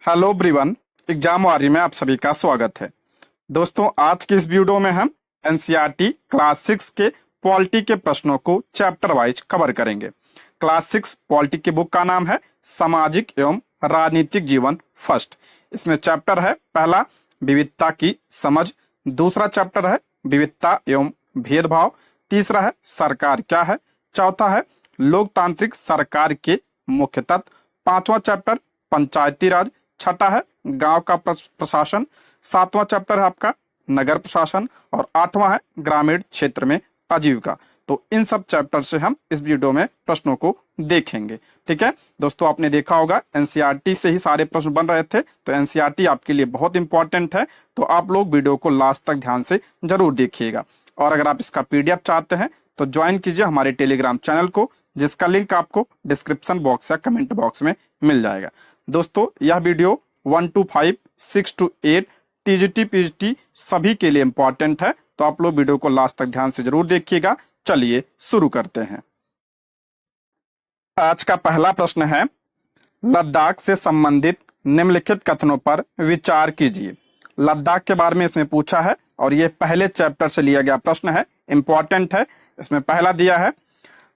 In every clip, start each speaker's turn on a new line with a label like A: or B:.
A: Hello everyone. Exam वारी में आप सभी का स्वागत है। दोस्तों, आज की इस वीडियो में हम एनसीईआरटी क्लास 6 के पॉलिटी के प्रश्नों को चैप्टर वाइज कवर करेंगे। क्लास 6 पॉलिटी की बुक का नाम है सामाजिक एवं राजनीतिक जीवन फर्स्ट। इसमें चैप्टर है पहला विविधता की समझ, दूसरा चैप्टर है विविधता एवं भेदभाव, तीसरा है सरकार क्या है, चौथा है लोकतांत्रिक सरकार के मुख्य तत्व, पांचवा चैप्टर पंचायती राज, छठा है गांव का प्रशासन, सातवां चैप्टर है आपका नगर प्रशासन और आठवां है ग्रामीण क्षेत्र में आजीविका। तो इन सब चैप्टर से हम इस वीडियो में प्रश्नों को देखेंगे। ठीक है दोस्तों, आपने देखा होगा एनसीईआरटी से ही सारे प्रश्न बन रहे थे, तो एनसीईआरटी आपके लिए बहुत इंपॉर्टेंट है। तो आप लोग वीडियो को लास्ट तक ध्यान से जरूर देखिएगा। और अगर आप इसका पीडीएफ चाहते हैं तो ज्वाइन कीजिए हमारे टेलीग्राम चैनल को, जिसका लिंक आपको डिस्क्रिप्शन बॉक्स या कमेंट बॉक्स में मिल जाएगा। दोस्तों, यह video 1 to 5, 6 to 8 TGT PGT सभी के लिए इंपॉर्टेंट है, तो आप लोग वीडियो को लास्ट तक ध्यान से जरूर देखिएगा। चलिए शुरू करते हैं। आज का पहला प्रश्न है, लद्दाख से संबंधित निम्नलिखित कथनों पर विचार कीजिए। लद्दाख के बारे में इसमें पूछा है और ये पहले चैप्टर से लिया गया प्रश्न है, इंपॉर्टेंट है। इसमें पहला दिया है,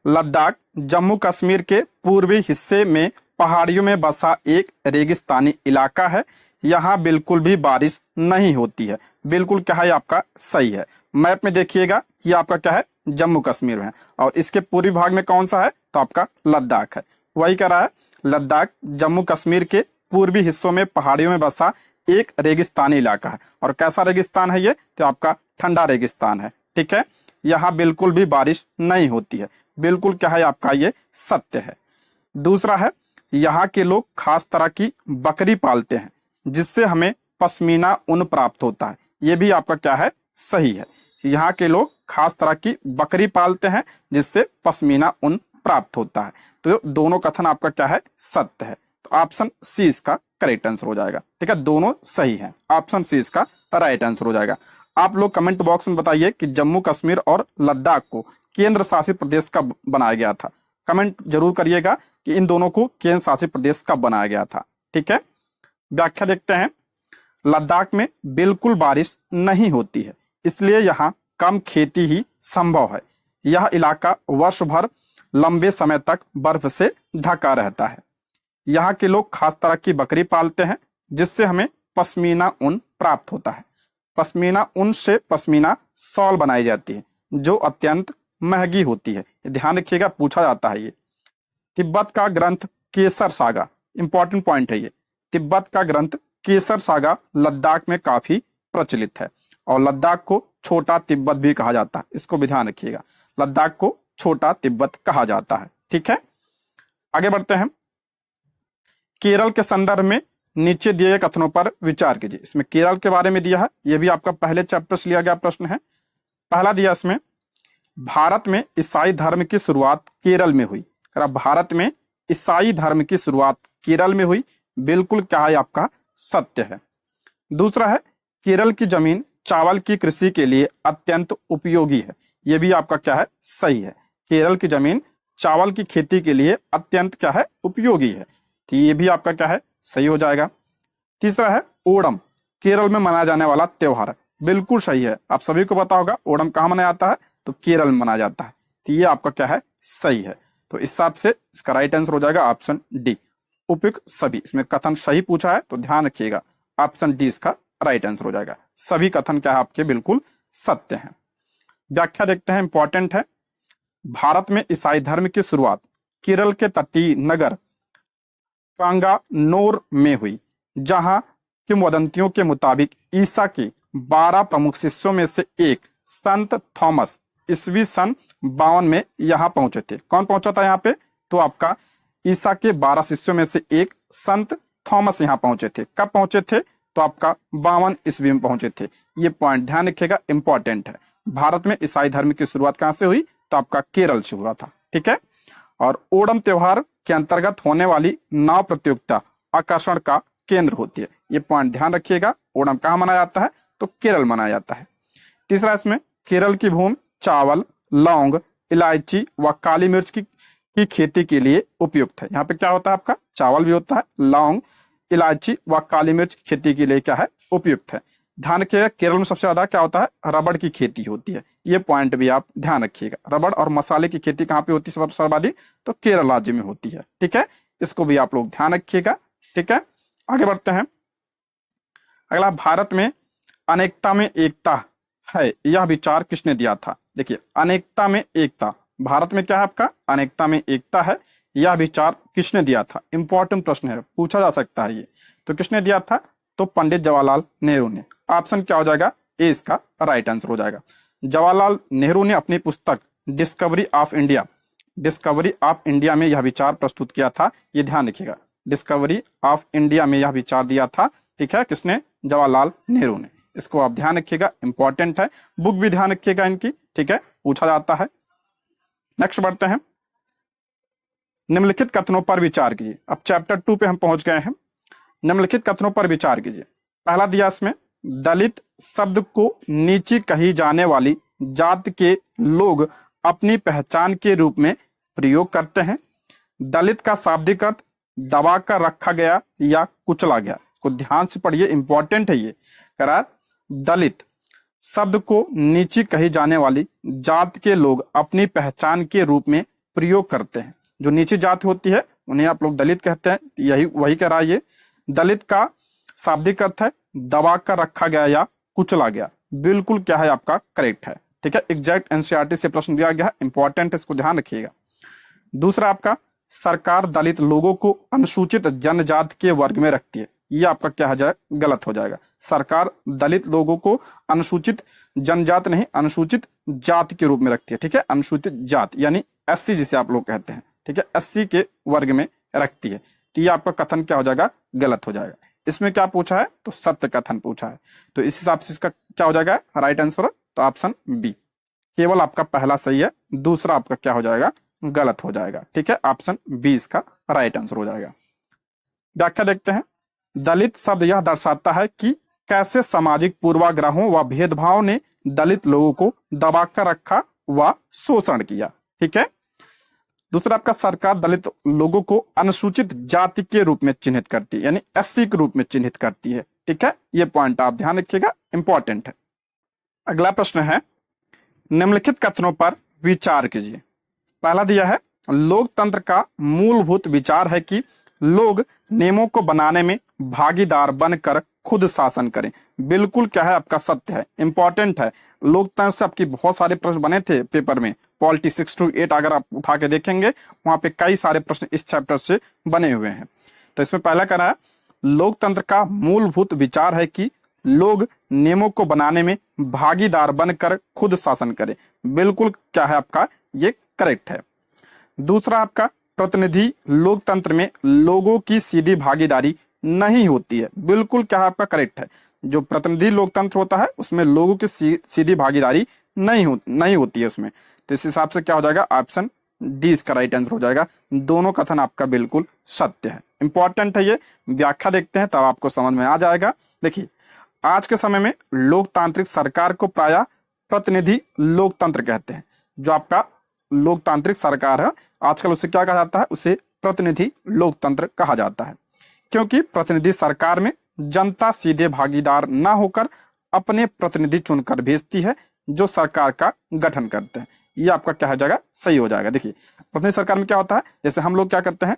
A: लद्दाख जम्मू कश्मीर के पूर्वी हिस्से में पहाड़ियों में बसा एक रेगिस्तानी इलाका है। यहाँ बिल्कुल भी बारिश नहीं होती है। बिल्कुल क्या है आपका सही है। मैप में देखिएगा, ये आपका क्या है जम्मू कश्मीर है और इसके पूर्वी भाग में कौन सा है तो आपका लद्दाख है। वही कह रहा है, लद्दाख जम्मू कश्मीर के पूर्वी हिस्सों में पहाड़ियों में बसा एक रेगिस्तानी इलाका है। और कैसा रेगिस्तान है ये तो आपका ठंडा रेगिस्तान है। ठीक है, यहाँ बिल्कुल भी बारिश नहीं होती है। बिल्कुल क्या है आपका ये सत्य है। दूसरा है, यहाँ के लोग खास तरह की बकरी पालते हैं जिससे हमें पश्मीना ऊन प्राप्त होता है। ये भी आपका क्या है सही है। यहाँ के लोग खास तरह की बकरी पालते हैं जिससे पश्मीना ऊन प्राप्त होता है। तो दोनों कथन आपका क्या है सत्य है। तो ऑप्शन सी इसका करेक्ट आंसर हो जाएगा। ठीक है, दोनों सही है। ऑप्शन सी इसका राइट आंसर हो जाएगा। आप लोग कमेंट बॉक्स में बताइए कि जम्मू कश्मीर और लद्दाख को केंद्र शासित प्रदेश कब बनाया गया था। कमेंट जरूर करिएगा कि इन दोनों को केंद्र शासित प्रदेश कब बनाया गया था। ठीक है, व्याख्या देखते हैं। लद्दाख में बिल्कुल बारिश नहीं होती है, इसलिए यहाँ कम खेती ही संभव है। यह इलाका वर्ष भर लंबे समय तक बर्फ से ढका रहता है। यहाँ के लोग खास तरह की बकरी पालते हैं जिससे हमें पश्मीना ऊन प्राप्त होता है। पश्मीना ऊन से पश्मीना शॉल बनाई जाती है जो अत्यंत महंगी होती है। ध्यान रखिएगा, पूछा जाता है ये। तिब्बत का ग्रंथ केसर सागा, इंपॉर्टेंट पॉइंट है ये। तिब्बत का ग्रंथ केसर सागा लद्दाख में काफी प्रचलित है और लद्दाख को छोटा तिब्बत भी कहा जाता है। इसको भी ध्यान रखिएगा, लद्दाख को छोटा तिब्बत कहा जाता है। ठीक है, आगे बढ़ते हैं। केरल के संदर्भ में नीचे दिए गए कथनों पर विचार कीजिए। इसमें केरल के बारे में दिया है, यह भी आपका पहले चैप्टर से लिया गया प्रश्न है। पहला दिया इसमें, भारत में ईसाई धर्म की शुरुआत केरल में हुई। भारत में ईसाई धर्म की शुरुआत केरल में हुई। बिल्कुल क्या है आपका सत्य है। दूसरा है, केरल की जमीन चावल की कृषि के लिए अत्यंत उपयोगी है। यह भी आपका क्या है सही है। केरल की जमीन चावल की खेती के लिए अत्यंत क्या है उपयोगी है। तो ये भी आपका क्या है सही हो जाएगा। तीसरा है, ओणम केरल में मनाया जाने वाला त्योहार है। बिल्कुल सही है। आप सभी को पता होगा ओणम कहाँ मनाया जाता है तो केरल में मनाया जाता है। तो ये आपका क्या है सही है। तो इस हिसाब से इसका राइट आंसर हो जाएगा ऑप्शन डी, उपयुक्त सभी। इसमें कथन सही पूछा है तो ध्यान रखिएगा, ऑप्शन डी इसका राइट आंसर हो जाएगा। सभी कथन क्या है आपके बिल्कुल सत्य हैं। व्याख्या देखते हैं, इंपॉर्टेंट है। भारत में ईसाई धर्म की शुरुआत केरल के तटीय नगर कांगानोर में हुई, जहां किंवदंतियों के मुताबिक ईसा के 12 प्रमुख शिष्यों में से एक संत थॉमस ईस्वी सन 52 में यहाँ पहुंचे थे। कौन पहुंचा था यहाँ पे तो आपका ईसा के 12 शिष्यों में से एक संत थॉमस यहाँ पहुंचे थे। कब पहुंचे थे तो आपका 52 ईस्वी में पहुंचे थे। ये पॉइंट ध्यान रखिएगा, इंपॉर्टेंट है। भारत में ईसाई धर्म की शुरुआत कहां से हुई तो आपका केरल से हुआ था। ठीक है, और ओणम त्योहार के अंतर्गत होने वाली नाव प्रतियोगिता आकर्षण का केंद्र होती है। ये पॉइंट ध्यान रखिएगा। ओणम कहाँ मनाया जाता है तो केरल मनाया जाता है। तीसरा, इसमें केरल की भूमि चावल, लौंग, इलायची व काली मिर्च की खेती के लिए उपयुक्त है। यहाँ पे क्या होता है आपका चावल भी होता है, लौंग, इलायची व काली मिर्च की खेती के लिए क्या है, उपयुक्त है। ध्यान रखिएगा केरल में सबसे ज्यादा क्या होता है, रबड़ की खेती होती है। ये पॉइंट भी आप ध्यान रखिएगा। रबड़ और मसाले की खेती कहाँ पे होती है सर्वाधिक, तो केरल राज्य में होती है। ठीक है, इसको भी आप लोग ध्यान रखिएगा। ठीक है, आगे बढ़ते हैं। अगला, भारत में अनेकता में एकता है, यह विचार किसने दिया था। देखिए, अनेकता में एकता, भारत में क्या है आपका, अनेकता में एकता है, यह विचार किसने दिया था। इंपॉर्टेंट प्रश्न है, पूछा जा सकता है ये। तो किसने दिया था, तो पंडित जवाहरलाल नेहरू ने। ऑप्शन क्या हो जाएगा, ए इसका राइट आंसर हो जाएगा। जवाहरलाल नेहरू ने अपनी पुस्तक discovery of India, discovery of India में यह विचार प्रस्तुत किया था। ये ध्यान रखिएगा, डिस्कवरी ऑफ इंडिया में यह विचार दिया था। ठीक है, किसने, जवाहरलाल नेहरू ने। इसको आप ध्यान रखिएगा, इंपॉर्टेंट है। बुक भी ध्यान रखिएगा इनकी। ठीक है, पूछा जाता है। नेक्स्ट बढ़ते हैं। निम्नलिखित कथनों पर विचार कीजिए। अब चैप्टर 2 पे हम पहुंच गए हैं। निम्नलिखित कथनों पर विचार कीजिए। पहला दिया इसमें, दलित शब्द को नीची कही जाने वाली जात के लोग अपनी पहचान के रूप में प्रयोग करते हैं। दलित का शाब्दिक अर्थ दबा कर रखा गया या कुचला गया। को ध्यान से पढ़िए, इंपॉर्टेंट है ये। करार, दलित शब्द को नीची कही जाने वाली जात के लोग अपनी पहचान के रूप में प्रयोग करते हैं। जो नीची जात होती है उन्हें आप लोग दलित कहते हैं, यही वही कह रहा है ये। दलित का शाब्दिक अर्थ है दबा कर रखा गया या कुचला गया। बिल्कुल क्या है आपका, करेक्ट है। ठीक है, एग्जैक्ट एनसीईआरटी से प्रश्न दिया गया है, इंपॉर्टेंट है, इसको ध्यान रखिएगा। दूसरा आपका, सरकार दलित लोगों को अनुसूचित जनजाति के वर्ग में रखती है। ये आपका क्या हो जाए, गलत हो जाएगा। सरकार दलित लोगों को अनुसूचित जनजाति नहीं, अनुसूचित जाति के रूप में रखती है। ठीक है, अनुसूचित जाति यानी एससी जिसे आप लोग कहते हैं। ठीक है, एससी के वर्ग में रखती है। तो ये आपका कथन क्या हो जाएगा, गलत हो जाएगा। इसमें क्या पूछा है, तो सत्य कथन पूछा है। तो इस हिसाब से इसका क्या हो जाएगा, राइट आंसर, तो ऑप्शन बी। केवल आपका पहला सही है, दूसरा आपका क्या हो जाएगा, गलत हो जाएगा। ठीक है, ऑप्शन बी इसका राइट आंसर हो जाएगा। व्याख्या देखते हैं। दलित शब्द यह दर्शाता है कि कैसे सामाजिक पूर्वाग्रहों व भेदभाव ने दलित लोगों को दबाकर रखा व शोषण किया। ठीक है, दूसरा आपका, सरकार दलित लोगों को अनुसूचित जाति के रूप में चिन्हित करती है, यानी एससी के रूप में चिन्हित करती है। ठीक है, ये पॉइंट आप ध्यान रखिएगा, इंपॉर्टेंट है। अगला प्रश्न है, निम्नलिखित कथनों पर विचार कीजिए। पहला दिया है, लोकतंत्र का मूलभूत विचार है कि लोग नियमों को बनाने में भागीदार बनकर खुद शासन करें। बिल्कुल क्या है आपका, सत्य है, इंपॉर्टेंट है। लोकतंत्र से आपकी बहुत सारे प्रश्न बने थे पेपर में, पॉलिटी 6 to 8 अगर आप उठा के देखेंगे वहां पे कई सारे प्रश्न इस चैप्टर से बने हुए हैं। तो इसमें पहला कहना है, लोकतंत्र का मूलभूत विचार है कि लोग नियमों को बनाने में भागीदार बनकर खुद शासन करें। बिल्कुल क्या है आपका, ये करेक्ट है। दूसरा आपका, प्रतिनिधि लोकतंत्र में लोगों की सीधी भागीदारी नहीं होती है। बिल्कुल क्या है आपका, करेक्ट है। जो प्रतिनिधि लोकतंत्र होता है उसमें लोगों की सीधी भागीदारी नहीं होती है उसमें। तो इस हिसाब से क्या हो जाएगा, ऑप्शन डी इसका राइट आंसर हो जाएगा। दोनों कथन आपका बिल्कुल सत्य है, इंपॉर्टेंट है ये। व्याख्या देखते हैं तब आपको समझ में आ जाएगा। देखिए, आज के समय में लोकतांत्रिक सरकार को प्रायः प्रतिनिधि लोकतंत्र कहते हैं। जो आपका लोकतांत्रिक सरकार है आजकल उसे क्या कहा जाता है, उसे प्रतिनिधि लोकतंत्र कहा जाता है। क्योंकि प्रतिनिधि सरकार में जनता सीधे भागीदार न होकर अपने प्रतिनिधि चुनकर भेजती है जो सरकार का गठन करते हैं। ये आपका क्या हो जाएगा, सही हो जाएगा। देखिए, प्रतिनिधि सरकार में क्या होता है, जैसे हम लोग क्या करते हैं,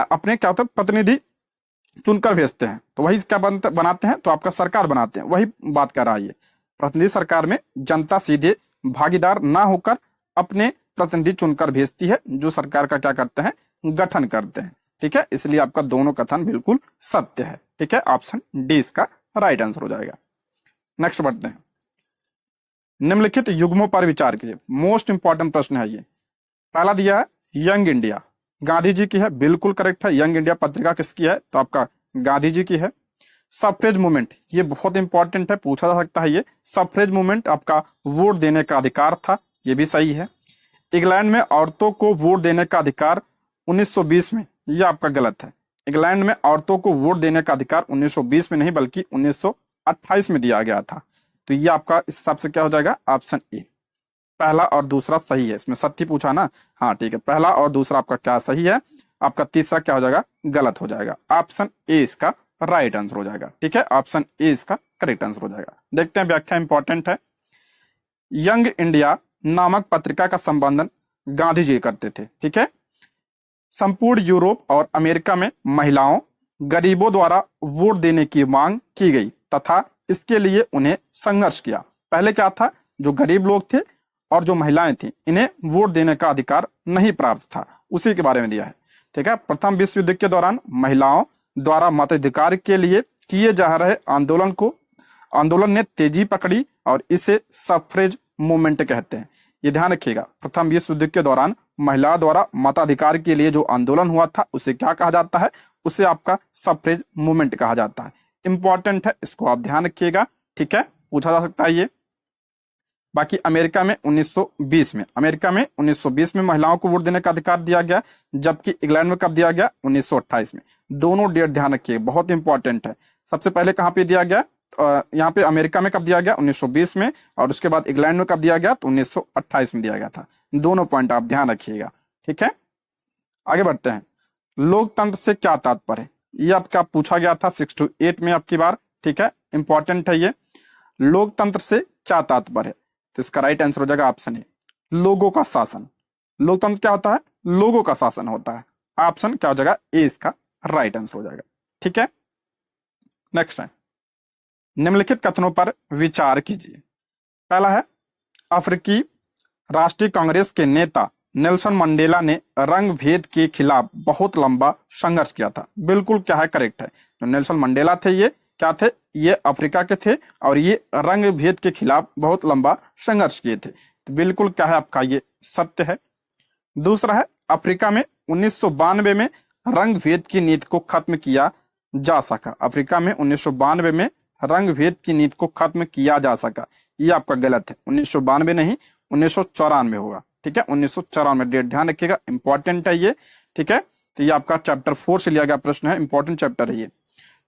A: अपने क्या होता है, प्रतिनिधि चुनकर भेजते हैं तो वही क्या बनाते हैं, तो आपका सरकार बनाते हैं। वही बात कर रहा है ये। प्रतिनिधि सरकार में जनता सीधे भागीदार ना होकर अपने प्रतिनिधि चुनकर भेजती है जो सरकार का क्या करते हैं, गठन करते हैं। ठीक है, इसलिए आपका दोनों कथन बिल्कुल सत्य है। ठीक है, ऑप्शन डी इसका राइट आंसर हो जाएगा। नेक्स्ट बढ़ते हैं। निम्नलिखित युग्मों पर विचार कीजिए। मोस्ट इंपॉर्टेंट प्रश्न है ये। पहला दिया है, यंग इंडिया गांधी जी की है। बिल्कुल करेक्ट है। यंग इंडिया पत्रिका किसकी है, तो आपका गांधी जी की है। सफरेज मूवमेंट, ये बहुत इंपॉर्टेंट है, पूछा जा सकता है ये। सफरेज मूवमेंट आपका वोट देने का अधिकार था, ये भी सही है। इंग्लैंड में औरतों को वोट देने का अधिकार 1920 में, यह आपका गलत है। इंग्लैंड में औरतों को वोट देने का अधिकार 1920 में नहीं बल्कि 1928 में दिया गया था। तो ये आपका इस हिसाब से क्या हो जाएगा, ऑप्शन ए। पहला और दूसरा सही है। इसमें सत्य पूछा ना, हाँ ठीक है, पहला और दूसरा आपका क्या सही है, आपका तीसरा क्या हो जाएगा, गलत हो जाएगा। ऑप्शन ए इसका राइट आंसर हो जाएगा। ठीक है, ऑप्शन ए इसका करेक्ट आंसर हो जाएगा। देखते हैं व्याख्या इंपॉर्टेंट है। यंग इंडिया नामक पत्रिका का संपादन गांधी जी करते थे। ठीक है, संपूर्ण यूरोप और अमेरिका में महिलाओं गरीबों द्वारा वोट देने की मांग की गई तथा इसके लिए उन्हें संघर्ष किया। पहले क्या था, जो गरीब लोग थे और जो महिलाएं थी इन्हें वोट देने का अधिकार नहीं प्राप्त था, उसी के बारे में दिया है। ठीक है, प्रथम विश्व युद्ध के दौरान महिलाओं द्वारा मताधिकार के लिए किए जा रहे आंदोलन ने तेजी पकड़ी और इसे सफ्रेज मूवमेंट कहते हैं। ये ध्यान रखिएगा, प्रथम विश्व युद्ध के दौरान महिलाओं द्वारा मताधिकार के लिए जो आंदोलन हुआ था उसे क्या कहा जाता है, उसे आपका सफ्रेज मूवमेंट कहा जाता है। इंपॉर्टेंट है, इसको आप ध्यान रखिएगा। ठीक है, पूछा जा सकता है ये। बाकी अमेरिका में 1920 में महिलाओं को वोट देने का अधिकार दिया गया, जबकि इंग्लैंड में कब दिया गया, 1928 में। दोनों डेट ध्यान रखिए, बहुत इंपॉर्टेंट है। सबसे पहले कहां पे दिया गया, यहाँ पे अमेरिका में कब दिया गया, 1920 में, और उसके बाद इंग्लैंड में कब दिया गया, तो 1928 में दिया गया था। दोनों पॉइंट आप ध्यान रखिएगा। ठीक है, आगे बढ़ते हैं। लोकतंत्र से क्या तात्पर्य है, ये आपका पूछा गया था 6 to 8 में आपकी बार। ठीक है, इंपॉर्टेंट है ये। लोकतंत्र से क्या तात्पर्य है, तो इसका राइट आंसर हो जाएगा ऑप्शन ए, लोगों का शासन। लोकतंत्र क्या होता है, लोगों का शासन होता है। ऑप्शन क्या हो जाएगा, ए इसका राइट आंसर हो जाएगा। ठीक है, नेक्स्ट है, निम्नलिखित कथनों पर विचार कीजिए। पहला है, अफ्रीकी राष्ट्रीय कांग्रेस के नेता नेल्सन मंडेला ने रंग भेद के खिलाफ बहुत लंबा संघर्ष किया था। बिल्कुल क्या है, करेक्ट है। जो नेल्सन मंडेला थे ये क्या थे, ये अफ्रीका के थे और ये रंग भेद के खिलाफ बहुत लंबा संघर्ष किए थे। तो बिल्कुल क्या है आपका, ये सत्य है। दूसरा है, अफ्रीका में 1992 में रंग भेद की नीति को खत्म किया जा सका। अफ्रीका में 1992 में रंग भेद की नीति को खत्म किया जा सका, ये आपका गलत है। 1992 नहीं, 1994 होगा। ठीक है, 1994 डेट ध्यान रखिएगा, इंपॉर्टेंट है ये। ठीक है, तो ये आपका चैप्टर 4 से लिया गया प्रश्न है, इंपॉर्टेंट चैप्टर है ये।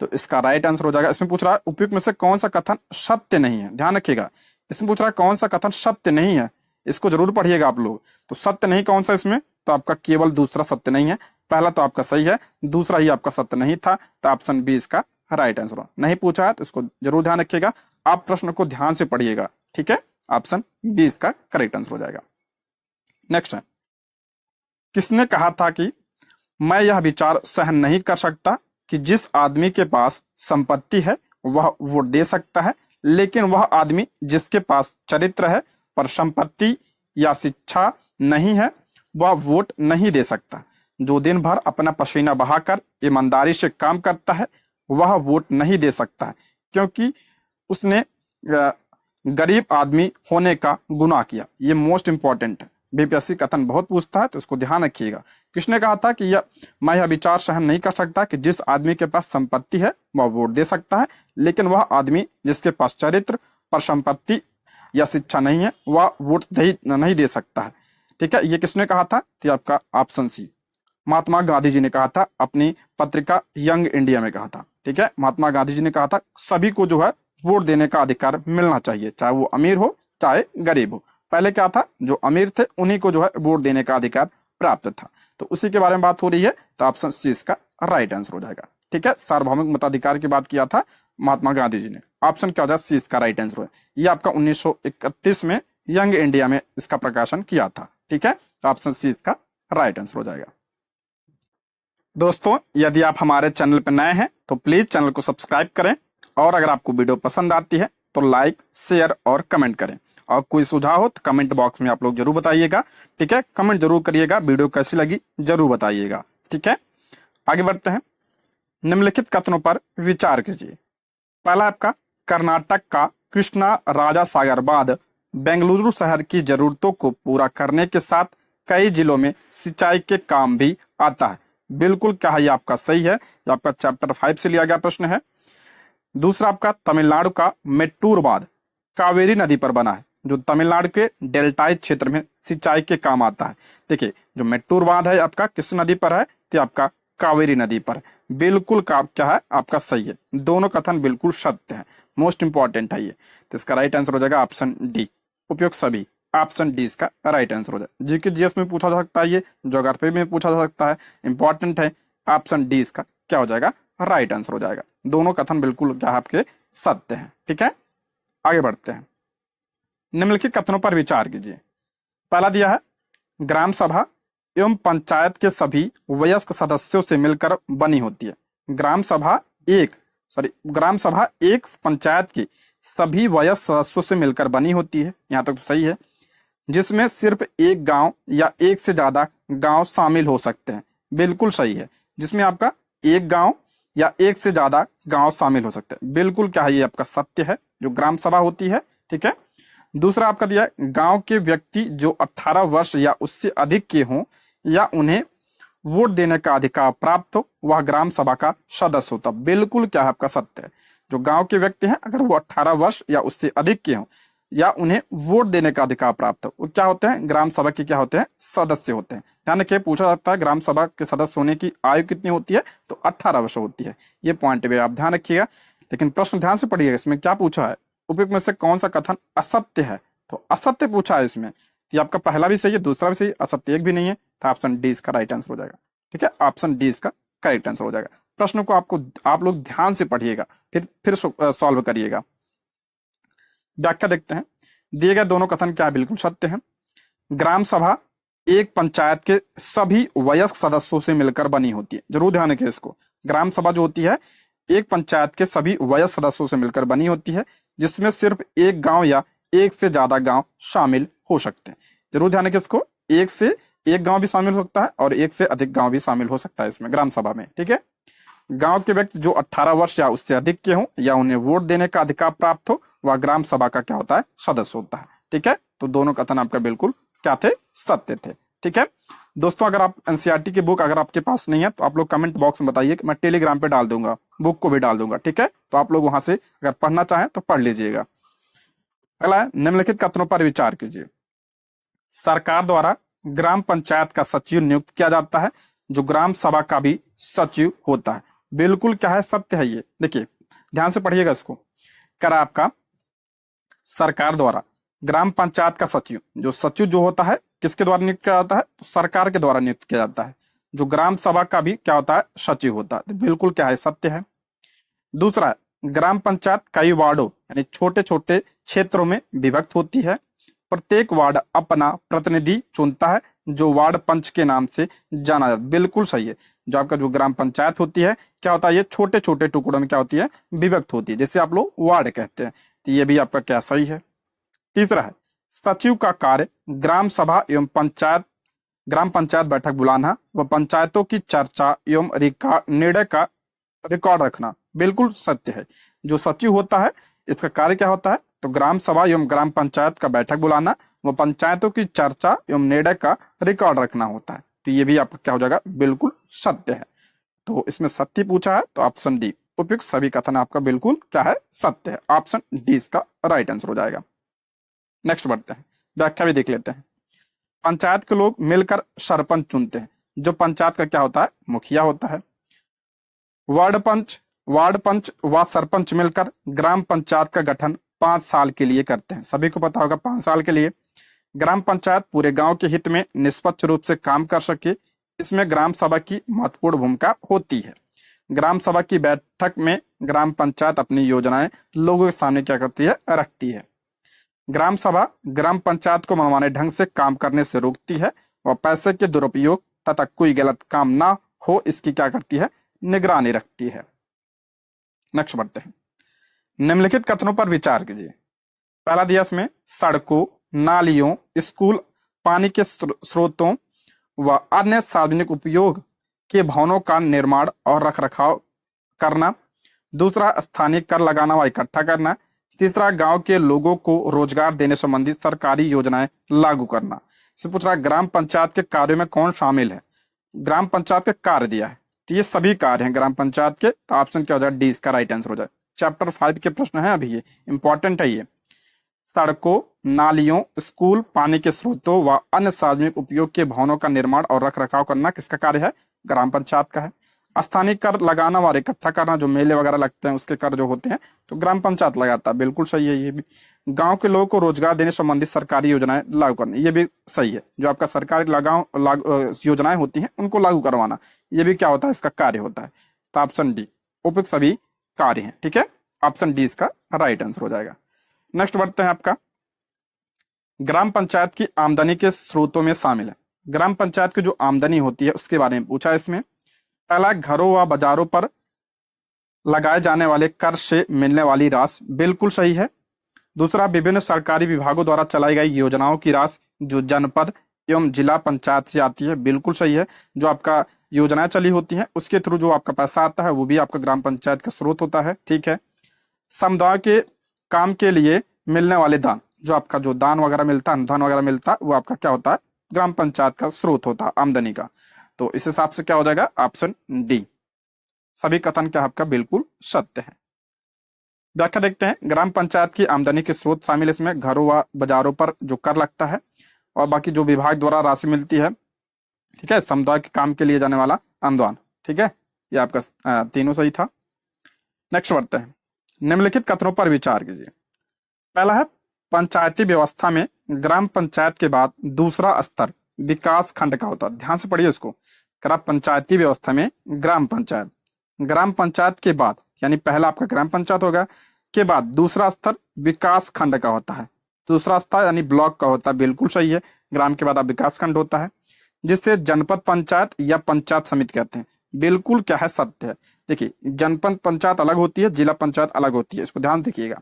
A: तो इसका राइट आंसर हो जाएगा। इसमें पूछ रहा है उपयुक्त में से कौन सा कथन सत्य नहीं है, ध्यान रखिएगा। इसमें पूछ रहा है कौन सा कथन सत्य नहीं है, इसको जरूर पढ़िएगा आप लोग। तो सत्य नहीं कौन सा इसमें, तो आपका केवल दूसरा सत्य नहीं है। पहला तो आपका सही है, दूसरा ही आपका सत्य नहीं था, तो ऑप्शन बी इसका राइट आंसर हो। नहीं पूछा है तो इसको जरूर ध्यान रखिएगा, आप प्रश्न को ध्यान से पढ़िएगा। ठीक है, ऑप्शन बी इसका करेक्ट आंसर हो जाएगा। नेक्स्ट है, किसने कहा था कि मैं यह विचार सहन नहीं कर सकता कि जिस आदमी के पास संपत्ति है वह वोट दे सकता है, लेकिन वह आदमी जिसके पास चरित्र है पर संपत्ति या शिक्षा नहीं है वह वोट नहीं दे सकता। जो दिन भर अपना पसीना बहाकर ईमानदारी से काम करता है वह वोट नहीं दे सकता है, क्योंकि उसने गरीब आदमी होने का गुनाह किया। ये मोस्ट इंपॉर्टेंट है, बीपीएससी कथन बहुत पूछता है, तो इसको ध्यान रखिएगा। किसने कहा था कि मैं यह विचार सहन नहीं कर सकता कि जिस आदमी के पास संपत्ति है वह वोट दे सकता है, लेकिन वह आदमी जिसके पास चरित्र पर संपत्ति या शिक्षा नहीं है वह वोट नहीं दे सकता है। ठीक है, ये किसने कहा था, तो आपका ऑप्शन सी, महात्मा गांधी जी ने कहा था, अपनी पत्रिका यंग इंडिया में कहा था। ठीक है, महात्मा गांधी जी ने कहा था सभी को जो है वोट देने का अधिकार मिलना चाहिए, चाहे वो अमीर हो चाहे गरीब हो। पहले क्या था, जो अमीर थे उन्हीं को जो है वोट देने का अधिकार प्राप्त था, तो उसी के बारे में बात हो रही है, तो ऑप्शन सी इसका राइट आंसर हो जाएगा। ठीक है, सार्वभौमिक मताधिकार की बात किया था महात्मा गांधी जी ने, ऑप्शन क्या हो जाएगा, सी इसका राइट आंसर है। ये आपका 1931 में यंग इंडिया में इसका प्रकाशन किया था। ठीक है, तो ऑप्शन सी इसका राइट आंसर हो जाएगा। दोस्तों, यदि आप हमारे चैनल पर नए हैं तो प्लीज चैनल को सब्सक्राइब करें, और अगर आपको वीडियो पसंद आती है तो लाइक, शेयर और कमेंट करें, और कोई सुझाव हो तो कमेंट बॉक्स में आप लोग जरूर बताइएगा। ठीक है, कमेंट जरूर करिएगा, वीडियो कैसी लगी जरूर बताइएगा। ठीक है, आगे बढ़ते हैं। निम्नलिखित कथनों पर विचार कीजिए। पहला आपका, कर्नाटक का कृष्णा राजा सागर बांध बेंगलुरु शहर की जरूरतों को पूरा करने के साथ कई जिलों में सिंचाई के काम भी आता है। बिल्कुल क्या है, ये आपका सही है, ये आपका चैप्टर 5 से लिया गया प्रश्न है। दूसरा आपका, तमिलनाडु का मेट्टूर बांध कावेरी नदी पर बना है, जो तमिलनाडु के डेल्टाई क्षेत्र में सिंचाई के काम आता है। देखिए, जो मेट्टूर बांध है आपका किस नदी पर है, तो आपका कावेरी नदी पर। बिल्कुल क्या है आपका सही है, दोनों कथन बिल्कुल सत्य है, मोस्ट इंपॉर्टेंट है ये। तो इसका राइट आंसर हो जाएगा ऑप्शन डी, उपयुक्त सभी, ऑप्शन डी इसका राइट आंसर हो जाएगा। जीके जीएस में पूछा जा सकता है, ये ज्योग्राफी में पूछा जा सकता है, इंपॉर्टेंट है। ऑप्शन डी इसका क्या हो जाएगा, राइट आंसर हो जाएगा। दोनों कथन बिल्कुल क्या है आपके सत्य हैं। ठीक है, आगे बढ़ते हैं। निम्नलिखित कथनों पर विचार कीजिए। पहला दिया है ग्राम सभा एवं पंचायत के सभी वयस्क सदस्यों से मिलकर बनी होती है। ग्राम सभा एक ग्राम सभा एक पंचायत के सभी वयस्क सदस्यों से मिलकर बनी होती है, यहां तक तो सही है। जिसमें सिर्फ एक गांव या एक से ज्यादा गांव शामिल हो सकते हैं, बिल्कुल सही है। जिसमें आपका एक गांव या एक से ज्यादा गांव शामिल हो सकते हैं, बिल्कुल क्या है ये आपका सत्य है, जो ग्राम सभा होती है। ठीक है, दूसरा आपका दिया है गांव के व्यक्ति जो 18 वर्ष या उससे अधिक के हों या उन्हें वोट देने का अधिकार प्राप्त हो, वह ग्राम सभा का सदस्य होता, बिल्कुल क्या है आपका सत्य है। जो गांव के व्यक्ति हैं अगर वो 18 वर्ष या उससे अधिक के हों या उन्हें वोट देने का अधिकार प्राप्त हो, वो क्या होते हैं, ग्राम सभा के क्या होते हैं, सदस्य होते हैं। ध्यान रखिए, पूछा जाता है ग्राम सभा के सदस्य होने की आयु कितनी होती है, तो 18 वर्ष होती है। ये पॉइंट भी आप ध्यान रखिएगा। लेकिन प्रश्न ध्यान से पढ़िएगा, इसमें क्या पूछा है, उपयुक्त में से कौन सा कथन असत्य है, तो असत्य पूछा है इसमें। ये आपका पहला भी सही है, दूसरा भी सही, असत्य एक भी नहीं है, तो ऑप्शन डी इसका राइट आंसर हो जाएगा। ठीक है, ऑप्शन डी इसका करेक्ट आंसर हो जाएगा। प्रश्न को आप लोग ध्यान से पढ़िएगा, फिर सॉल्व करिएगा। व्याख्या देखते हैं। दिए गए दोनों कथन क्या बिल्कुल सत्य है। ग्राम सभा एक पंचायत के सभी वयस्क सदस्यों से मिलकर बनी होती है, जरूर ध्यान रखिए इसको। ग्राम सभा जो होती है एक पंचायत के सभी वयस्क सदस्यों से मिलकर बनी होती है, जिसमें सिर्फ एक गांव या एक से ज्यादा गांव शामिल हो सकते हैं। जरूर ध्यान रखिए इसको, एक से एक गांव भी शामिल हो सकता है और एक से अधिक गांव भी शामिल हो सकता है इसमें ग्राम सभा में। ठीक है, गांव के व्यक्ति जो 18 वर्ष या उससे अधिक के हों या उन्हें वोट देने का अधिकार प्राप्त हो, वह ग्राम सभा का क्या होता है, सदस्य होता है। ठीक है, तो दोनों कथन आपका बिल्कुल क्या थे, सत्य थे। ठीक है दोस्तों, अगर आप एनसीईआरटी की बुक अगर आपके पास नहीं है तो आप लोग कमेंट बॉक्स में बताइए, मैं टेलीग्राम पे डाल दूंगा, बुक को भी डाल दूंगा। ठीक है, तो आप लोग वहां से अगर पढ़ना चाहें तो पढ़ लीजिएगा। अगला है निम्नलिखित कथनों पर विचार कीजिए। सरकार द्वारा ग्राम पंचायत का सचिव नियुक्त किया जाता है, जो ग्राम सभा का भी सचिव होता है, बिल्कुल क्या है, सत्य है ये। देखिए ध्यान से पढ़िएगा इसको। करा आपका सरकार द्वारा ग्राम पंचायत का सचिव, जो सचिव जो होता है किसके द्वारा नियुक्त किया जाता है, तो सरकार के द्वारा नियुक्त किया जाता है। जो ग्राम सभा का भी क्या होता है, सचिव होता है, तो बिल्कुल क्या है, सत्य है। दूसरा, ग्राम पंचायत कई वार्डों यानी छोटे छोटे क्षेत्रों में विभक्त होती है। प्रत्येक वार्ड अपना प्रतिनिधि चुनता है, जो वार्ड पंच के नाम से जाना जाता है, बिल्कुल सही है। जो आपका जो ग्राम पंचायत होती है क्या होता है, ये छोटे छोटे टुकड़ों में क्या होती है, विभक्त होती है, जैसे आप लोग वार्ड कहते हैं, तो ये भी आपका क्या सही है। तीसरा है सचिव का कार्य ग्राम सभा एवं ग्राम पंचायत बैठक बुलाना व पंचायतों की चर्चा एवं निर्णय का रिकॉर्ड रखना, बिल्कुल सत्य है। जो सचिव होता है इसका कार्य क्या होता है, तो ग्राम सभा एवं ग्राम पंचायत का बैठक बुलाना व पंचायतों की चर्चा एवं निर्णय का रिकॉर्ड रखना होता है, तो ये भी आपका क्या हो जाएगा, बिल्कुल सत्य है। तो इसमें सत्य पूछा है, तो ऑप्शन डी उपयुक्त सभी कथन आपका बिल्कुल क्या है, सत्य है। ऑप्शन डी इसका राइट आंसर हो जाएगा। नेक्स्ट बढ़ते हैं, व्याख्या भी देख लेते हैं। पंचायत के लोग मिलकर सरपंच चुनते हैं, जो पंचायत का क्या होता है, मुखिया होता है। वार्ड पंच व सरपंच मिलकर ग्राम पंचायत का गठन 5 साल के लिए करते हैं, सभी को पता होगा 5 साल के लिए। ग्राम पंचायत पूरे गांव के हित में निष्पक्ष रूप से काम कर सके, इसमें ग्राम सभा की महत्वपूर्ण भूमिका होती है। ग्राम सभा की बैठक में ग्राम पंचायत अपनी योजनाएं लोगों के सामने क्या करती है, रखती है। ग्राम सभा ग्राम पंचायत को मनमाने ढंग से काम करने से रोकती है और पैसे के दुरुपयोग तथा कोई गलत काम ना हो इसकी क्या करती है, निगरानी रखती है। नेक्स्ट बढ़ते हैं। निम्नलिखित कथनों पर विचार कीजिए। पहला दिया इसमें सड़कों, नालियों, स्कूल, पानी के स्रोतों व अन्य सार्वजनिक उपयोग के भवनों का निर्माण और रखरखाव करना। दूसरा, स्थानीय कर लगाना व इकट्ठा करना। तीसरा, गांव के लोगों को रोजगार देने संबंधी सरकारी योजनाएं लागू करना। इसे पूछ रहा है ग्राम पंचायत के कार्यों में कौन शामिल है, ग्राम पंचायत के कार्य दिया है, तो ये सभी कार्य हैं ग्राम पंचायत के, तो ऑप्शन क्या हो जाए, डी इसका राइट आंसर हो जाए। चैप्टर 5 के प्रश्न है अभी, ये इंपॉर्टेंट है। ये सड़कों, नालियों, स्कूल, पानी के स्रोतों व अन्य सार्वजनिक उपयोग के भवनों का निर्माण और रख रखाव करना किसका कार्य है, ग्राम पंचायत का है। स्थानीय कर लगाना और इकट्ठा करना, जो मेले वगैरह लगते हैं उसके कर जो होते हैं तो ग्राम पंचायत लगाता है, बिल्कुल सही है। ये भी गांव के लोगों को रोजगार देने संबंधी सरकारी योजनाएं लागू करना, ये भी सही है। जो आपका सरकारी योजनाएं होती हैं उनको लागू करवाना, ये भी क्या होता है, इसका कार्य होता है। तो ऑप्शन डी उपयुक्त सभी कार्य हैं। ठीक है, ऑप्शन डी इसका राइट आंसर हो जाएगा। नेक्स्ट बढ़ते हैं, आपका ग्राम पंचायत की आमदनी के स्रोतों में शामिल है। ग्राम पंचायत की जो आमदनी होती है उसके बारे में पूछा है इसमें। पहला, घरों व बाजारों पर लगाए जाने वाले कर से मिलने वाली राशि, बिल्कुल सही है। दूसरा, विभिन्न सरकारी विभागों द्वारा चलाई गई योजनाओं की राशि जो जनपद एवं जिला पंचायत से आती है, बिल्कुल सही है। जो आपका योजनाएं चली होती हैं उसके थ्रू जो आपका पैसा आता है वो भी आपका ग्राम पंचायत का स्रोत होता है। ठीक है। समुदाय के काम के लिए मिलने वाले दान, जो आपका जो दान वगैरह मिलता है, अनुदान वगैरह मिलता है, वो आपका क्या होता है, ग्राम पंचायत का स्रोत होता है आमदनी का। तो इस हिसाब से क्या हो जाएगा, ऑप्शन डी। सभी कथन क्या आपका बिल्कुल सत्य है। व्याख्या देखते हैं। ग्राम पंचायत की आमदनी के स्रोत शामिल इसमें घरों व बाजारों पर जो कर लगता है और बाकी जो विभाग द्वारा राशि मिलती है। ठीक है, समुदाय के काम के लिए जाने वाला अनुदान। ठीक है, ये आपका तीनों सही था। नेक्स्ट बढ़ते हैं। निम्नलिखित कथनों पर विचार कीजिए। पहला है, पंचायती व्यवस्था में ग्राम पंचायत के बाद दूसरा स्तर विकास खंड का होता है। ध्यान से पढ़िए इसको। ग्राम पंचायती व्यवस्था में ग्राम पंचायत के बाद, यानी पहला आपका ग्राम पंचायत होगा, के बाद दूसरा स्तर विकास खंड का होता है। दूसरा स्तर यानी ब्लॉक का होता है, बिल्कुल सही है। ग्राम के बाद आप विकास खंड होता है, जिससे जनपद पंचायत या पंचायत समिति कहते हैं। बिल्कुल क्या है, सत्य है। देखिए, जनपद पंचायत अलग होती है, जिला पंचायत अलग होती है, इसको ध्यान देखिएगा।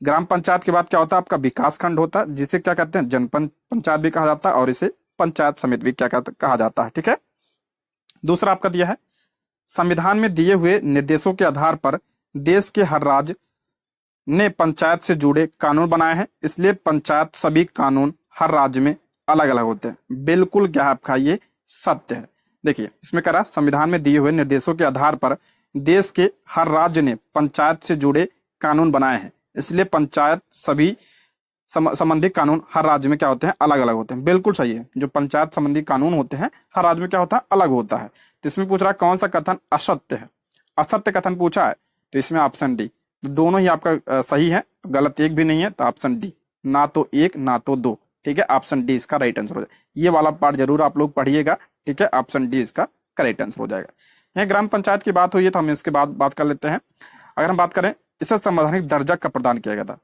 A: ग्राम पंचायत के बाद क्या होता है, आपका विकास खंड होता है, जिसे क्या कहते हैं, जनपद पंचायत भी कहा जाता है और इसे पंचायत समिति भी क्या कहा जाता है। ठीक है। दूसरा आपका दिया है, संविधान में दिए हुए निर्देशों के आधार पर देश के हर राज्य ने पंचायत से जुड़े कानून बनाए हैं, इसलिए पंचायत सभी कानून हर राज्य में अलग अलग होते हैं। बिल्कुल क्या आपका ये सत्य है। देखिए, इसमें कह रहा संविधान में दिए हुए निर्देशों के आधार पर देश के हर राज्य ने पंचायत से जुड़े कानून बनाए हैं, इसलिए पंचायत सभी संबंधी कानून हर राज्य में क्या होते हैं, अलग अलग होते हैं। बिल्कुल सही है। जो पंचायत संबंधी कानून होते हैं हर राज्य में क्या होता है, अलग होता है। तो इसमें पूछ रहा है कौन सा कथन असत्य है। असत्य कथन पूछा है, तो इसमें ऑप्शन डी। तो दोनों ही आपका सही है, तो गलत एक भी नहीं है, तो ऑप्शन डी, ना तो एक ना तो दो। ठीक है, ऑप्शन डी इसका राइट आंसर हो जाएगा। ये वाला पार्ट जरूर आप लोग पढ़िएगा। ठीक है, ऑप्शन डी इसका करेक्ट आंसर हो जाएगा। यहाँ ग्राम पंचायत की बात हुई है तो हम इसके बाद बात कर लेते हैं। अगर हम बात करें, इसे संवैधानिक दर्जा कब प्रदान किया गया था,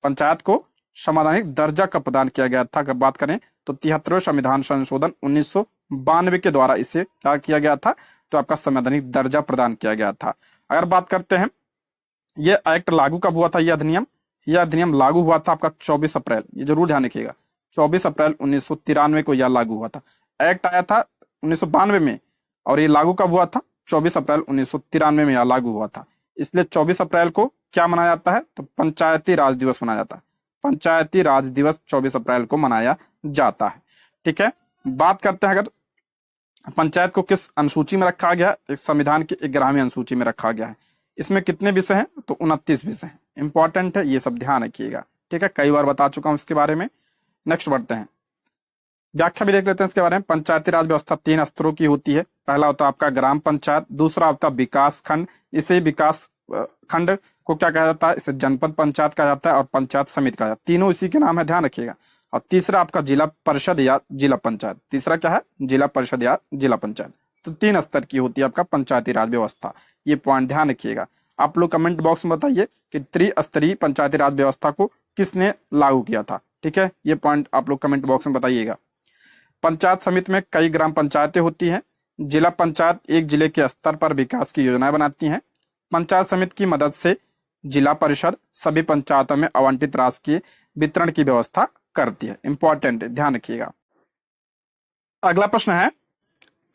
A: पंचायत को संवैधानिक दर्जा कब प्रदान किया गया था, अगर बात करें तो 73वें संविधान संशोधन 1992 के द्वारा इसे क्या किया गया था, तो आपका संवैधानिक दर्जा प्रदान किया गया था। अगर बात करते हैं, यह एक्ट लागू कब हुआ था, यह अधिनियम लागू हुआ था आपका 24 अप्रैल, ये जरूर ध्यान रखिएगा, 24 अप्रैल 1993 को यह लागू हुआ था। एक्ट आया था 1992 में और ये लागू कब हुआ था, 24 अप्रैल 1993 में यह लागू हुआ था। इसलिए 24 अप्रैल को क्या मनाया जाता है, तो पंचायती राज दिवस मनाया जाता है। पंचायती राज दिवस 24 अप्रैल को मनाया जाता है। ठीक है। बात करते हैं, अगर पंचायत को किस अनुसूची में रखा गया है, एक संविधान की 11वीं अनुसूची में रखा गया है। इसमें कितने विषय हैं, तो 29 विषय हैं। इंपॉर्टेंट है, ये सब ध्यान रखिएगा। ठीक है, कई बार बता चुका हूं इसके बारे में। नेक्स्ट बढ़ते हैं, व्याख्या भी देख लेते हैं इसके बारे में। पंचायती राज व्यवस्था 3 स्तरों की होती है। पहला होता है आपका ग्राम पंचायत, दूसरा होता है विकास खंड, इसे विकास खंड को क्या कहा जाता है, इसे जनपद पंचायत कहा जाता है और पंचायत समिति कहा जाता है। तीनों इसी के नाम है, ध्यान रखिएगा। और तीसरा आपका जिला परिषद या जिला पंचायत। तीसरा क्या है, जिला परिषद या जिला पंचायत। तो 3 स्तर की होती है आपका पंचायती राज व्यवस्था। ये पॉइंट ध्यान रखिएगा। आप लोग कमेंट बॉक्स में बताइए कि त्रिस्तरीय पंचायती राज व्यवस्था को किसने लागू किया था। ठीक है, ये पॉइंट आप लोग कमेंट बॉक्स में बताइएगा। पंचायत समिति में कई ग्राम पंचायतें होती हैं। जिला पंचायत एक जिले के स्तर पर विकास की योजनाएं बनाती हैं। पंचायत समिति की मदद से जिला परिषद सभी पंचायतों में आवंटित राशि के वितरण की व्यवस्था करती है। इंपॉर्टेंट है, ध्यान रखिएगा। अगला प्रश्न है,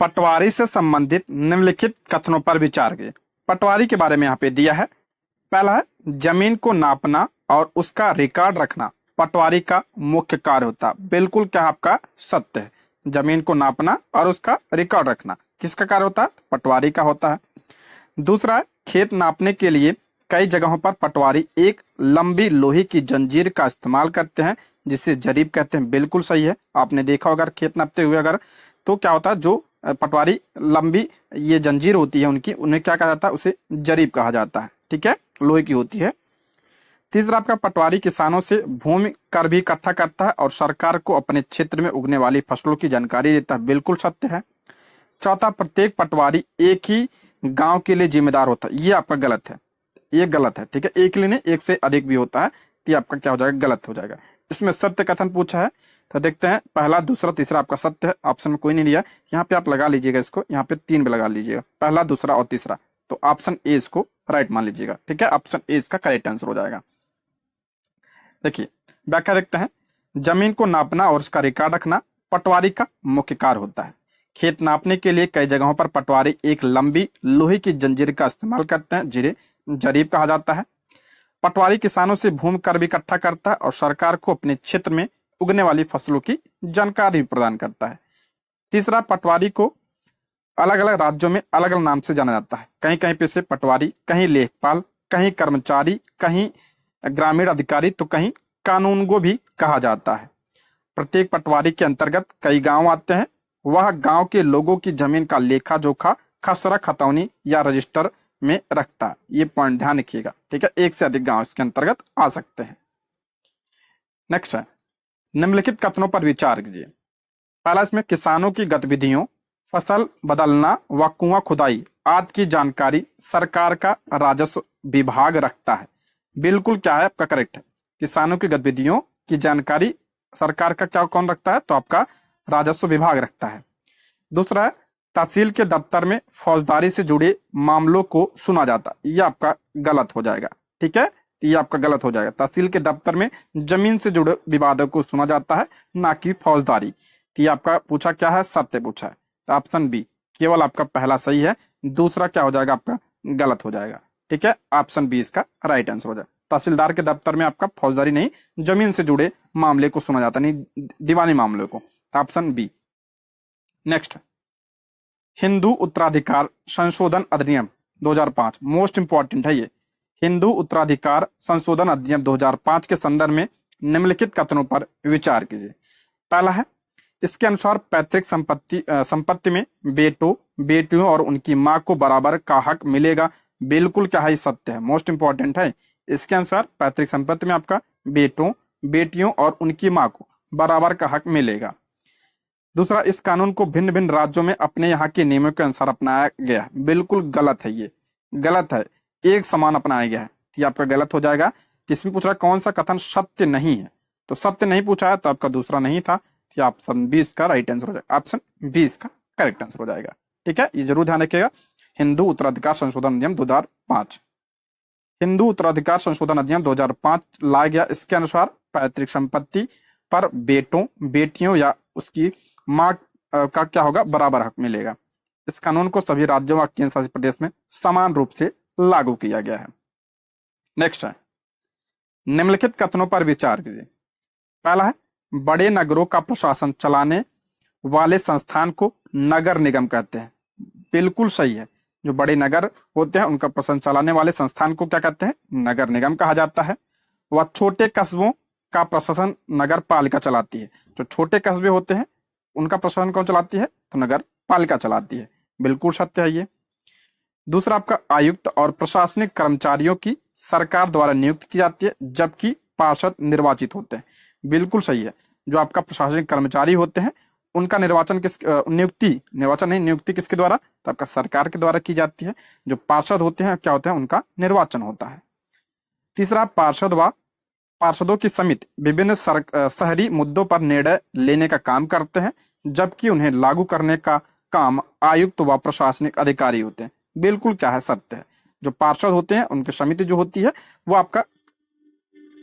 A: पटवारी से संबंधित निम्नलिखित कथनों पर विचार करें। पटवारी के बारे में यहाँ पे दिया है। पहला है, जमीन को नापना और उसका रिकॉर्ड रखना पटवारी का मुख्य कार्य होता है। बिल्कुल क्या आपका सत्य है। जमीन को नापना और उसका रिकॉर्ड रखना किसका कार्य होता है, पटवारी का होता है। दूसरा है, खेत नापने के लिए कई जगहों पर पटवारी एक लंबी लोहे की जंजीर का इस्तेमाल करते हैं, जिसे जरीब कहते हैं। बिल्कुल सही है। आपने देखा होगा खेत नापते हुए अगर, तो क्या होता है, जो पटवारी लंबी ये जंजीर होती है उनकी, उन्हें क्या कहा जाता है, उसे जरीब कहा जाता है। ठीक है, लोहे की होती है। तीसरा आपका, पटवारी किसानों से भूमि कर भी इकट्ठा करता है और सरकार को अपने क्षेत्र में उगने वाली फसलों की जानकारी देता है। बिल्कुल सत्य है। चौथा, प्रत्येक पटवारी एक ही गांव के लिए जिम्मेदार होता है, ये आपका गलत है, ये गलत है। ठीक है, एक के लिए नहीं, एक से अधिक भी होता है, तो ये आपका क्या हो जाएगा, गलत हो जाएगा। इसमें सत्य कथन पूछा है, तो देखते हैं पहला, दूसरा, तीसरा आपका सत्य है। ऑप्शन में कोई नहीं दिया, यहाँ पे आप लगा लीजिएगा इसको, यहाँ पे 3 पे लगा लीजिएगा, पहला, दूसरा और तीसरा। तो ऑप्शन ए इसको राइट मान लीजिएगा। ठीक है, ऑप्शन ए इसका करेक्ट आंसर हो जाएगा। देखिए व्याख्या देखते हैं। जमीन को नापना और उसका रिकॉर्ड रखना पटवारी का मुख्य कार्य होता है। खेत नापने के लिए कई जगहों पर पटवारी एक लंबी लोहे की जंजीर का इस्तेमाल करते हैं, जिसे जरीब कहा जाता है। पटवारी किसानों से भूमि कर भी इकट्ठा करता है और सरकार को अपने क्षेत्र में उगने वाली फसलों की जानकारी प्रदान करता है। तीसरा, पटवारी को अलग अलग राज्यों में अलग अलग नाम से जाना जाता है। कहीं कहीं पे से पटवारी, कहीं लेखपाल, कहीं कर्मचारी, कहीं ग्रामीण अधिकारी, तो कहीं कानूनगो भी कहा जाता है। प्रत्येक पटवारी के अंतर्गत कई गांव आते हैं। वह गांव के लोगों की जमीन का लेखा जोखा, खसरा खतौनी या रजिस्टर में रखता है। ये पॉइंट ध्यान रखिएगा। ठीक है, एक से अधिक गांव इसके अंतर्गत आ सकते हैं। नेक्स्ट है, निम्नलिखित कथनों पर विचार कीजिए। पहला, इसमें किसानों की गतिविधियों, फसल बदलना व कुआं खुदाई आदि की जानकारी सरकार का राजस्व विभाग रखता है। बिल्कुल क्या है आपका करेक्ट है, किसानों की गतिविधियों की जानकारी सरकार का क्या कौन रखता है, तो आपका राजस्व विभाग रखता है। दूसरा है, तहसील के दफ्तर में फौजदारी से जुड़े मामलों को सुना जाता है। ये आपका गलत हो जाएगा। ठीक है, ये आपका गलत हो जाएगा। तहसील के दफ्तर में जमीन से जुड़े विवादों को सुना जाता है, ना कि फौजदारी। तो ये आपका पूछा क्या है, सत्य पूछा है। तो ऑप्शन बी केवल आपका पहला सही है, दूसरा क्या हो जाएगा आपका गलत हो जाएगा। ठीक है, ऑप्शन बी इसका राइट आंसर हो जाएगा। तहसीलदार के दफ्तर में आपका फौजदारी नहीं, जमीन से जुड़े मामले को सुना जाता, नहीं दीवानी मामले को। Option B. नेक्स्ट, हिंदू उत्तराधिकार संशोधन अधिनियम 2005, मोस्ट इंपॉर्टेंट है ये। हिंदू उत्तराधिकार संशोधन अधिनियम 2005 के संदर्भ में निम्नलिखित कथनों पर विचार कीजिए। पहला है, इसके अनुसार पैतृक संपत्ति में बेटों, बेटियों और उनकी मां को बराबर का हक मिलेगा। बिल्कुल क्या है, सत्य है, मोस्ट इंपॉर्टेंट है। इसके अनुसार पैतृक संपत्ति में आपका बेटों, बेटियों और उनकी मां को बराबर का हक मिलेगा। दूसरा, इस कानून को भिन्न भिन्न राज्यों में अपने यहाँ के नियमों के अनुसार अपनाया गया है। बिल्कुल गलत है, ये गलत है, एक समान अपनाया गया है। ये आपका गलत हो जाएगा। इसमें पूछ रहा है कौन सा कथन सत्य नहीं है, तो सत्य नहीं पूछा है, तो आपका दूसरा नहीं था। ये ऑप्शन 20 का राइट आंसर हो जाएगा। ऑप्शन 20 का करेक्ट आंसर हो जाएगा। ठीक है, ये जरूर ध्यान रखिएगा। हिंदू उत्तराधिकार संशोधन अधिनियम 2005, हिंदू उत्तराधिकार संशोधन अधिनियम 2005 लाया गया। इसके अनुसार पैतृक संपत्ति पर बेटों, बेटियों या उसकी मां का क्या होगा, बराबर हक मिलेगा। इस कानून को सभी राज्यों व केंद्र शासित प्रदेश में समान रूप से लागू किया गया है। नेक्स्ट है, निम्नलिखित कथनों पर विचार कीजिए। पहला है, बड़े नगरों का प्रशासन चलाने वाले संस्थान को नगर निगम कहते हैं। बिल्कुल सही है, जो बड़े नगर होते हैं उनका प्रशासन चलाने वाले संस्थान को क्या कहते हैं, नगर निगम कहा जाता है। वह छोटे कस्बों का प्रशासन नगर पालिका चलाती है। जो छोटे कस्बे होते हैं उनका प्रशासन कौन चलाती है, तो नगर पालिका चलाती है। बिल्कुल सत्य है ये। दूसरा, आपका आयुक्त और प्रशासनिक कर्मचारियों की सरकार द्वारा नियुक्त की जाती है, जबकि पार्षद निर्वाचित होते हैं। बिल्कुल सही है, जो आपका प्रशासनिक कर्मचारी होते हैं उनका नियुक्ति किसके द्वारा, तो आपका सरकार के द्वारा की जाती है। जो पार्षद होते हैं क्या होते हैं, उनका निर्वाचन होता है। तीसरा, पार्षदों की समिति विभिन्न शहरी मुद्दों पर निर्णय लेने का काम करते हैं, जबकि उन्हें लागू करने का काम आयुक्त व प्रशासनिक अधिकारी होते हैं। बिल्कुल क्या है, सत्य है। जो पार्षद होते हैं उनकी समिति जो होती है वो आपका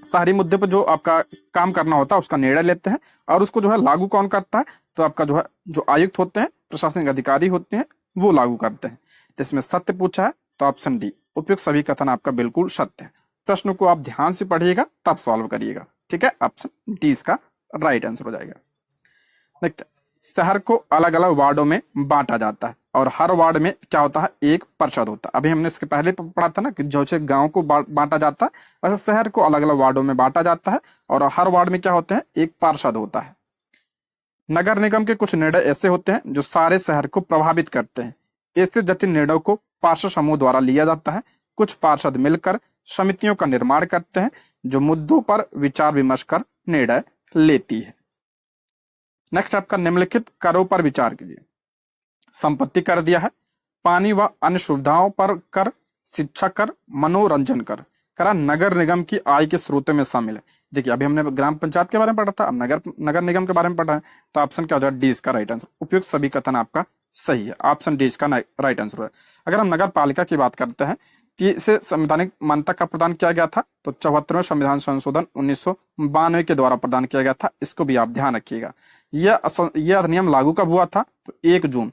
A: शहरी मुद्दे पर जो आपका काम करना होता है उसका निर्णय लेते हैं, और उसको जो है लागू कौन करता है, तो आपका जो है जो आयुक्त होते हैं, प्रशासनिक अधिकारी होते हैं, वो लागू करते हैं। तो इसमें सत्य पूछा है, तो ऑप्शन डी उपयुक्त सभी कथन आपका बिल्कुल सत्य है। प्रश्न को आप ध्यान से पढ़िएगा तब सॉल्व करिएगा। ठीक है, ऑप्शन डी इसका राइट आंसर हो जाएगा। देखते हैं, शहर को अलग अलग वार्डों में बांटा जाता है और हर वार्ड में क्या होता है, एक पार्षद होता है। अभी हमने इसके पहले पढ़ा था ना कि जैसे गांव को बांटा जाता है, वैसे शहर को अलग अलग वार्डों में बांटा जाता है और हर वार्ड में क्या होते हैं, एक पार्षद होता है। नगर निगम के कुछ निर्णय ऐसे होते हैं जो सारे शहर को प्रभावित करते हैं। ऐसे जटिल निर्णयों को पार्षद समूह द्वारा लिया जाता है। कुछ पार्षद मिलकर समितियों का निर्माण करते हैं जो मुद्दों पर विचार विमर्श कर निर्णय लेती है। नेक्स्ट, आपका निम्नलिखित करों पर विचार कीजिए। संपत्ति कर दिया है, पानी व अन्य सुविधाओं पर कर, शिक्षा कर, मनोरंजन कर। करा नगर निगम की आय के स्रोतों में शामिल है। देखिए अभी हमने ग्राम पंचायत के बारे में पढ़ा था, अब नगर नगर निगम के बारे में पढ़ा है, तो ऑप्शन क्या हो जाएगा, डी इसका राइट आंसर। उपयुक्त सभी कथन आपका सही है, ऑप्शन डी इसका राइट आंसर है। अगर हम नगर पालिका की बात करते हैं तो इसे संवैधानिक मान्यता का प्रदान किया गया था, तो 74वें संविधान संशोधन 1992 के द्वारा प्रदान किया गया था। इसको भी आप ध्यान रखिएगा। यह अधिनियम लागू कब हुआ था, तो 1 जून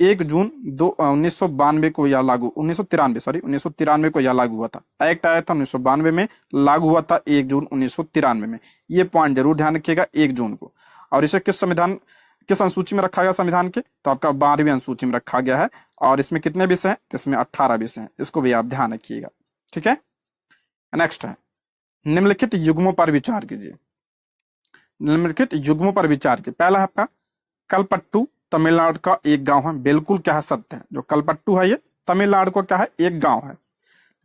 A: 1992 को यह लागू 1993 को यह लागू हुआ था। एक्ट आया था 1992 में, लागू हुआ था 1 जून 1993 में। ये पॉइंट जरूर ध्यान रखिएगा 1 जून को। और इसे किस अनुसूची में रखा गया संविधान के, तो आपका 12वीं अनुसूची में रखा गया है। और इसमें कितने विषय हैं, तो इसमें 18 विषय हैं, इसको भी आप ध्यान रखिएगा। ठीक है, नेक्स्ट है निम्नलिखित युग्मों पर विचार कीजिए। निम्नलिखित युग्मों पर विचार कीजिए। पहला है आपका कलपट्टू तमिलनाडु का एक गांव है, बिल्कुल क्या है, सत्य है। जो कलपट्टू है ये तमिलनाडु का क्या है, एक गांव है।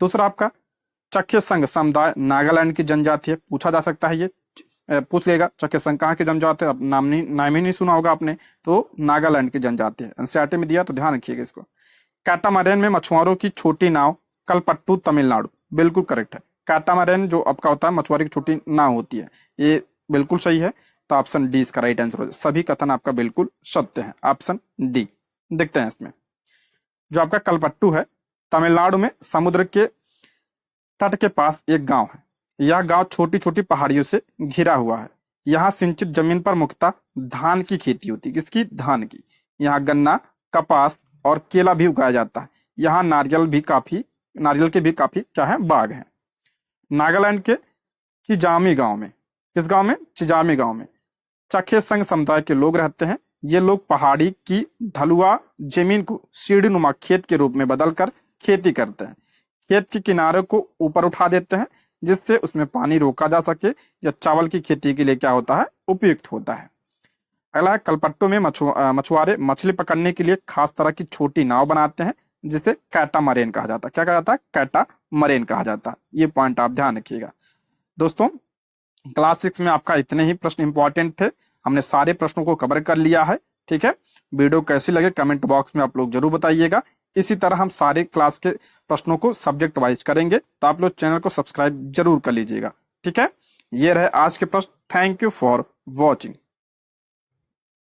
A: दूसरा आपका चखे संघ समुदाय नागालैंड की जनजाति है, पूछा जा सकता है, ये पूछ लेगा चखे संघ कहाँ की जनजाति है, नाम ही नहीं सुना होगा आपने, तो नागालैंड की जनजाति है, एनसीईआरटी में दिया, तो ध्यान रखिएगा इसको। कैटामरैन में मछुआरों की छोटी नाव, कलपट्टू तमिलनाडु, बिल्कुल करेक्ट है। कैटामरैन जो आपका होता है मछुआरे की छोटी नाव होती है, ये बिल्कुल सही है, तो ऑप्शन डी इसका राइट आंसर हो। सभी कथन आपका बिल्कुल सत्य है, ऑप्शन डी। देखते हैं इसमें जो आपका कलपट्टू है, तमिलनाडु में समुद्र के तट के पास एक गांव है। यह गांव छोटी छोटी पहाड़ियों से घिरा हुआ है। यहाँ सिंचित जमीन पर मुख्यतः धान की खेती होती है। किसकी, धान की। यहाँ गन्ना, कपास और केला भी उगाया जाता है। यहाँ नारियल के भी काफी क्या है, बाग हैं। नागालैंड के चिजामी गांव में, किस गांव में, चिजामी गांव में चखे संघ समुदाय के लोग रहते हैं। ये लोग पहाड़ी की ढलुआ जमीन को सीढ़ी नुमा खेत के रूप में बदलकर खेती करते हैं। खेत के किनारे को ऊपर उठा देते हैं, जिससे उसमें पानी रोका जा सके, या चावल की खेती के लिए क्या होता है, उपयुक्त होता है। अगला है कलपट्टू में मछुआरे मछली पकड़ने के लिए खास तरह की छोटी नाव बनाते हैं, जिसे कैटामरेन कहा जाता है। क्या कहा जाता है, कैटामरेन कहा जाता है। ये पॉइंट आप ध्यान रखिएगा। दोस्तों क्लास 6 में आपका इतने ही प्रश्न इंपॉर्टेंट थे, हमने सारे प्रश्नों को कवर कर लिया है। ठीक है, वीडियो कैसी लगे कमेंट बॉक्स में आप लोग जरूर बताइएगा। इसी तरह हम सारे क्लास के प्रश्नों को सब्जेक्ट वाइज करेंगे, तो आप लोग चैनल को सब्सक्राइब जरूर कर लीजिएगा। ठीक है, ये रहे आज के प्रश्न। Thank you for watching.